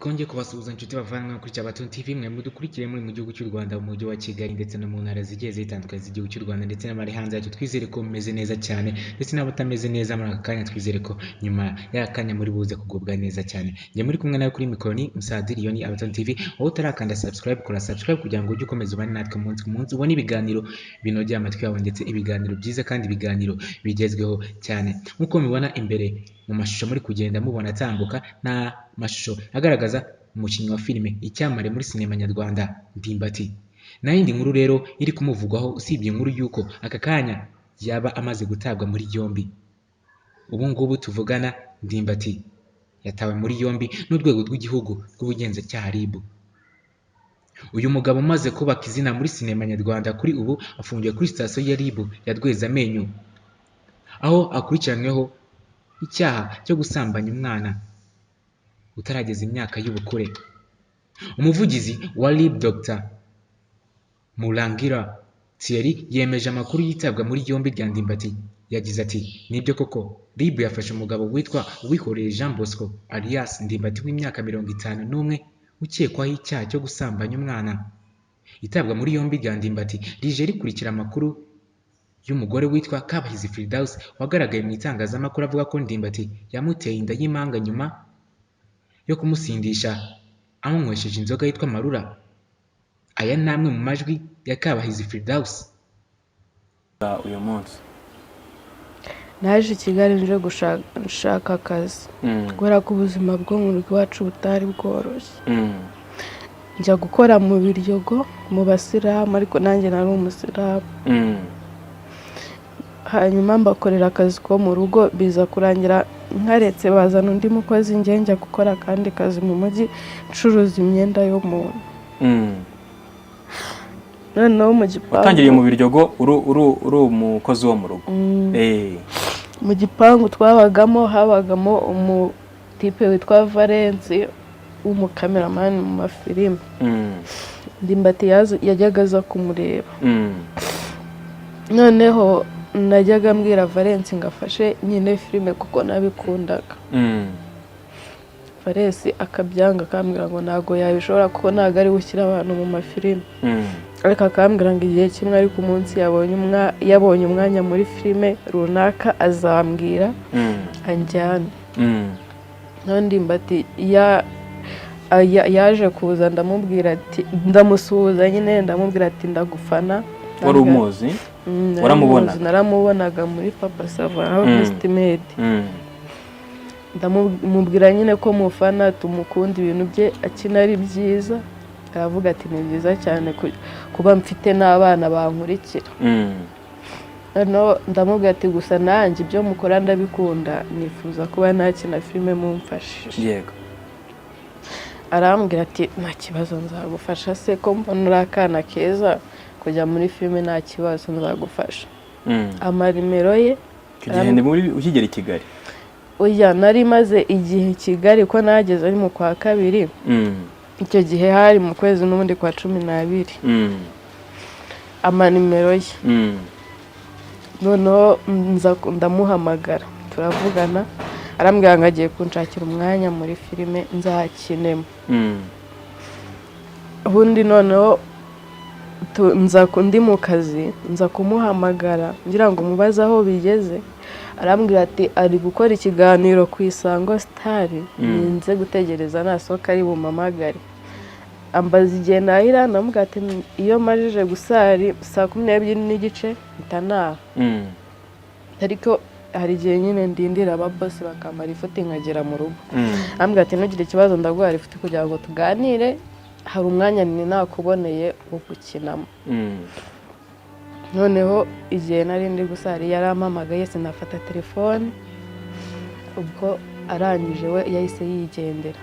Twongeye kubasuhuza inshuti bavandimwe kuri Cyabaton TV mwe mudukurikire muri mu gihugu cy'u Rwanda mu mujyi wa Kigali ndetse no mu ntara zigiye zitandukanye z'igihugu cy'u Rwanda ndetse n'abari hanze yacu twizere ko mumeze neza cyane ndetse n'abatameze neza muri aka kanya twizere ko nyuma y'akanya muri buze kugubwa neza cyane. Njye muri kumwe nawe kuri mikoro ni Musadiri Yoni Abaton TV, wowe utarakanda subscribe kora subscribe kugira ngo ujye ukomeza ubane natwe umunsi ku munsi ubone ibiganiro binogeye amatwi yawe ndetse ibiganiro byiza kandi ibiganiro bigezweho cyane. Nk'uko mubibona imbere mu mashusho muri kugenda mubona atambuka na mashusho agaragaza umukinnyi wa filime icyamare muri sinema nyarwanda Ndimbati. Na yindi nkuru rero iri kumuvugwaho usibye inkuru yuko aka kanya yaba amaze gutabwa muri yombi. Ubu ngubu tuvugana Ndimbati yatawe muri yombi n'urwego rw'igihugu rw'ubugenzacyaha RIB. Uyu mugabo umaze kubaka izina muri sinema nyarwanda kuri ubu afungiye kuri sitasiyo ya RIB ya Rwezamenyo, aho akurikiranyweho icyaha cyo gusambanya umwana utarageza imyaka y'ubukure. Umuvugizi wa RIB Dr. Murangira Thierry yemeje amakuru yitabwa muri yombi rya Ndimbati. Yagize ati nibyo koko RIB yafashe umugabo witwa Uwihoreye Jean Bosco alias Ndimbati w'imyaka 51 ukekwaho icyaha cyo gusambanya umwana. Itabwa muri yombi rya Ndimbati rije rikurikira amakuru y'umugore witwa Kabahizi Firdaus wagaragaye mu itangazamakuru avuga ko Ndimbati yamuteye inda y'imanga nyuma yo kumusindisha amunywesheje inzoga yitwa Marura. Aya ni amwe mu majwi ya Kabahizi Firdaus. Uyu munsi naje i Kigali nje gushaka akazi kubera ko ubuzima bwo mu rugo iwacu butari bworoshye. Njya gukora mu Biryogo mu Basilamu, ariko nanjye nari umusilamu. Hanyuma mbakorera akazi ko mu rugo, biza kurangira nkaretse bazana undi mukozi njye njya gukora akandi kazi mu mujyi ncuruza imyenda yo mu nda. Noneho mu gipangu watangiriye mu Biryogo uri umukozi wo mu rugo. Mu gipangu twabagamo habagamo umutipe witwa Valence w'umukameramani mu mafilime. Ndimbati yajyaga aza kumureba. Noneho najyaga mbwira Valence ngafashe nyine filime kuko nabikundaga. Valence akabyanga akambwira ngo ntago yabishobora kuko ntago ari gushyira abantu mu mafilime. Ariko akambwira ngo igihe kimwe ari ku munsi yabonye umwanya muri filime runaka azambwira anjyane. None Ndimbati yaje kuza ndamubwira ati ndamusuhuza nyine ndamubwira ati ndagufana. Wari umuzi? Waramubona? Naramubonaga muri Papa Sava aho estimate. Ndamubwira nyine ko mufana tumukunda ibintu bye akina ari byiza. Aravuga ati ni byiza cyane kuba mfite n'abana bankurikira. No ndamubwira ati gusa nanjye ibyo mukora ndabikunda nifuza kuba nakina filime mumfashije. Yego. Arambwira ati nta kibazo nzagufasha, se ko mbona uri akana keza kujya muri filime nta kibazo nzagufasha. Amarimero ye kugenda muri ukigera i Kigali. Oya nari maze igihe i Kigali ko nageze ari mu kwa kabiri. Icyo gihe hari mu kwezi n'ubundi kwa 12. Amanimero ye noneho ndamuhamagara turavugana, arambwira ngo agiye kunshakira umwanya muri filime nzakinemo. Ubundi noneho ndi mu kazi nza kumuhamagara ngira ngo mubaze aho bigeze. Arambwira ati ari gukora ikiganiro ku Isango Star, ninze gutegereza nasohoka ari bumamagare. Ambaza igihe nahira, ndamubwira ati iyo majije gusari saa 12:30 ntanaha. Ariko hari igihe nyine ndindira ababosi bakamara ifoto nkagera mu rugo. Ambwira ati ntugire ikibazo ndaguha ifoto kugira ngo tuganire, hari umwanya nini nakuboneye wo gukinamo. Noneho igihe nari ndi gusari yarampamagaye sinafata telefone, ubwo arangije we yahise yigendera.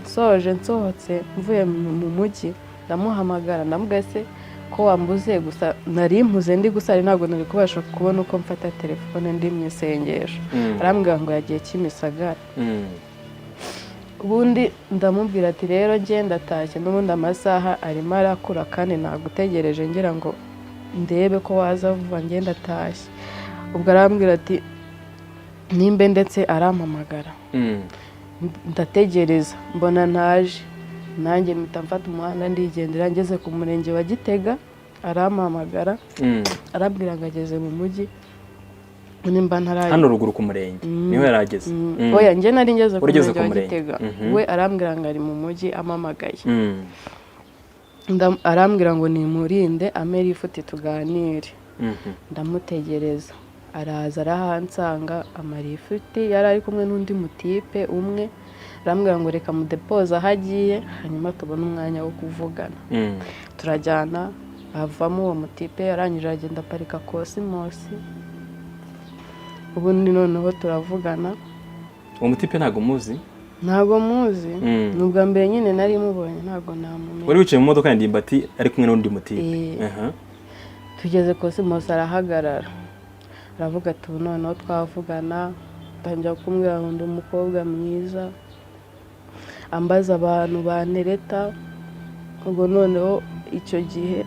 Soje nsohotse mvuye mu mujyi ndamuhamagara ndamubwira se ko wambuze, gusa nari mpuze ndi gusari ntabwo nari kubasha kubona uko mfata telefone ndi mu isengesho. Arambwira ngo yagiye Kimisagara. Ubundi ndamubwira ati rero ngenda atashye n'ubundi amasaha arimo arakura kandi nagutegereje ngira ngo ndebe ko waza vuba ngenda atashye. Ubwo arambwira ati nimbe ndetse arampamagara. ndategereza mbona ntaje, nanjye mpita mfata umuhanda ndigendera, ngeze ku murenge wa Gitega arampamagara arambwira ngo ageze mu mujyi nimba ntaraye hano ruguru ku murenge niho yarageze. oya njye nari ngeze ku murenge wa Gitega, we arambwira ngo ari mu mujyi amamagaye, arambwira ngo nimurinde amere ifuti tuganire. Ndamutegereza araza arahansanga amara ifuti, yari ari kumwe n'undi mutipe umwe, arambwira ngo reka mudepoze aho agiye hanyuma tubone umwanya wo kuvugana. Turajyana, avamo uwo mutipe arangije agenda aparika Cosmos, ubundi noneho turavugana. Uwo mutipe ntago muzi? Ntago muzi, ni ubwa mbere nyine nari mubonye, ntago namumenya. Wari wicaye mu modoka ya Ndimbati ari kumwe n'undi mutipe? Tugeze Cosmos arahagarara aravuga ati ubu noneho twavugana, atangira kumbwira ngo ndi umukobwa mwiza, ambaza abantu banereta. Ubwo noneho icyo gihe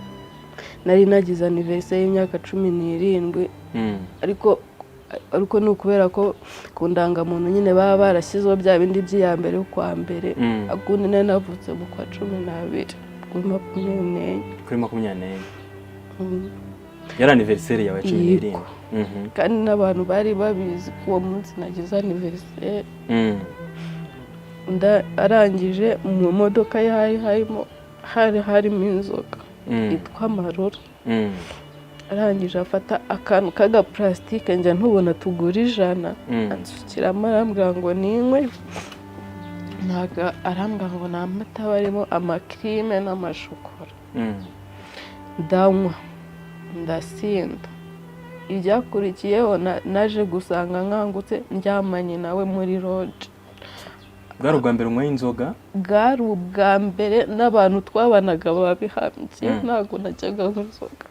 nari nagize anniversaire y'imyaka 17, ariko ni ukubera ko ku ndangamuntu nyine baba barashyizeho bya bindi by'iya mbere kwa mbere, akundi nari navutse mu kwa 12 kuri 24. Yari anniversaire yawe 17. Kandi n'abantu bari babizi ko uwo munsi nagize anniversaire. Arangije mu modoka harimo inzoga yitwa Amarura. Arangije afata akantu kaga plastique njya ntubona tugura 100, ansukiramo arambwira ngo ninywe, arambwira ngo n'amata barimo amakrime n'amashokora. Ndanywa ndasinda. Ibyakurikiyeho naje gusanga nkangutse ndyamanye nawe muri lodge. Bwari ubwa mbere unywa inzoga? Bwari ubwa mbere, n'abantu twabanaga babihamye, ntabwo najyaga nk'inzoga.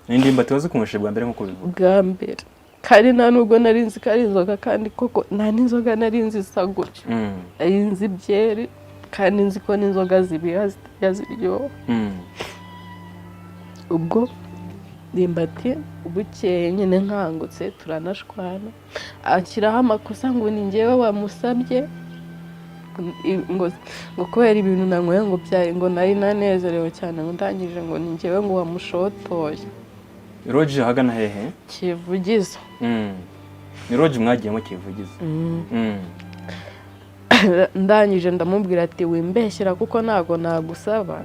Ndimbati wazi kunywesha bwa mbere nk'uko bivuga? Bwa mbere, kandi nta nubwo nari nzi ko ari inzoga, kandi koko nta n'inzoga nari nzi isa gutyo. Nari nzi byeri, kandi nzi ko n'inzoga zibiha ziryoha. Ubwo Ndimbati bukeye nyine nkangutse turanashwana, anshyiraho amakosa ngo ni njyewe wamusabye, ngo kubera ibintu nanyweye ngo byari ngo nari nanezerewe cyane, ngo ndangije ngo ni njyewe ngo wamushotoye. Lodge hagana hehe? Kivugizo. Ni lodge mwagiyemo Kivugizo? Ndangije ndamubwira ati wimbeshyira kuko ntago nagusaba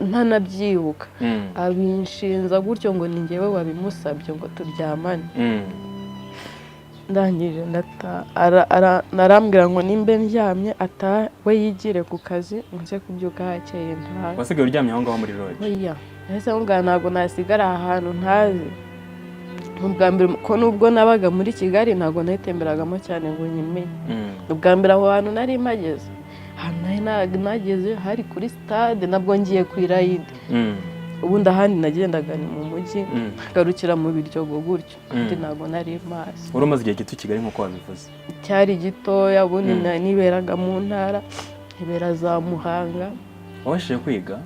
ntanabyibuka. Abinshinza gutyo ngo ni njyewe wabimusabye ngo turyamane. Ndangije narambwira ngo nimbe ndyamye we yigire ku kazi nze kubyuka hakeye ntahe. Wasigaye uryamye aho ngaho muri lodge? Oya, ese ngo ntago nasigara ahantu ntazi. Ubwa mbere ko nubwo nabaga muri Kigali ntago natemberagamo cyane ngo nyimenye. Ubwa mbere aho hantu nari mageze, ahantu nageze hari kuri stade, nabwo ngiye kwirayide. Ubundi ahandi nagendaga ni mu mujyi, garukira mu Biryogo gutyo, kandi ntago nari mazi. Wari umaze igihe gito Kigali nk'uko wabivuze? Cyari gitoya, ubundi niberaga mu ntara, nibera za Muhanga. Wabashije kwiga?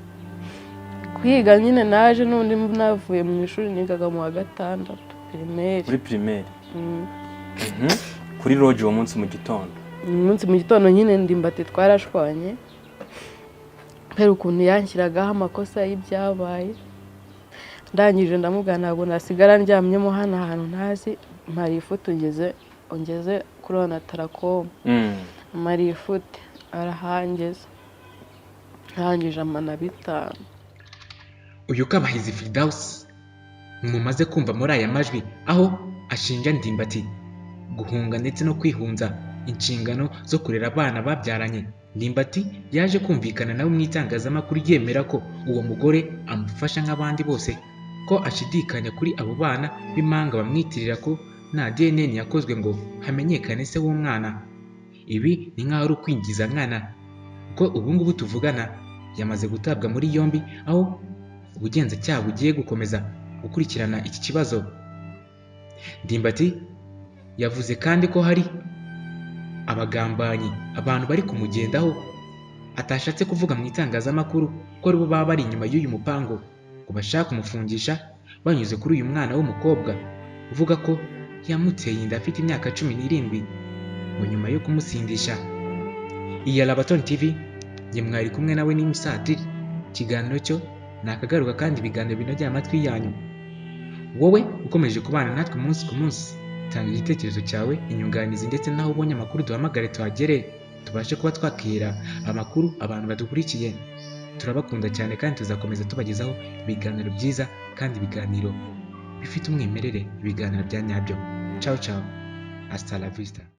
Kwiga nyine naje n'undi navuye mu ishuri nigaga mu wa 6 primaire. Muri primaire? Kuri lodge uwo munsi mu gitondo? Umunsi mu gitondo nyine Ndimbati twarashwanye, kubera ukuntu yanshyiragaho amakosa y'ibyabaye. Ndangije ndamubwira ntabwo nasigara ndyamyemo hano ahantu ntazi, mari ifuti ongeze kuri Onatracom. Mari ifuti arahangeze, arangije amana 5. Uyu Kabahizi Firdaus mumaze kumva muri aya majwi, aho ashinja Ndimbati guhunga ndetse no kwihunza inshingano zo kurera abana babyaranye. Ndimbati yaje kumvikana nawe mu itangazamakuru yemera ko uwo mugore amufasha nk'abandi bose, ko ashidikanya kuri abo bana b'impanga bamwitirira ko nta DNA yakozwe ngo hamenyekane se w'umwana. Ibi ni nk'aho ari ukwinjiza nkana, kuko ubu ngubu tuvugana yamaze gutabwa muri yombi, aho ubugenzacyaha bugiye gukomeza gukurikirana iki kibazo. Ndimbati yavuze kandi ko hari abagambanyi, abantu bari kumugendaho atashatse kuvuga mu itangazamakuru, ko aribo baba bari inyuma y'uyu mupango ngo bashaka kumufungisha banyuze kuri uyu mwana w'umukobwa uvuga ko yamuteye inda afite imyaka 17, ngo nyuma yo kumusindisha Iyi Labaton TV njye mwari kumwe nawe ni Musatiri. Ikiganiro cyo nakagaruka kandi ibiganiro binogeye amatwi yanyu. Wowe ukomeje kubana natwe umunsi ku munsi, tanga igitekerezo cyawe, inyunganizi ndetse naho ubonye amakuru duhamagare tuhagere tubashe kuba twakira amakuru abantu badukurikiye. Turabakunda cyane kandi tuzakomeza tubagezaho ibiganiro byiza kandi ibiganiro bifite umwimerere, ibiganiro bya nyabyo. Ciao ciao, hasta la vista.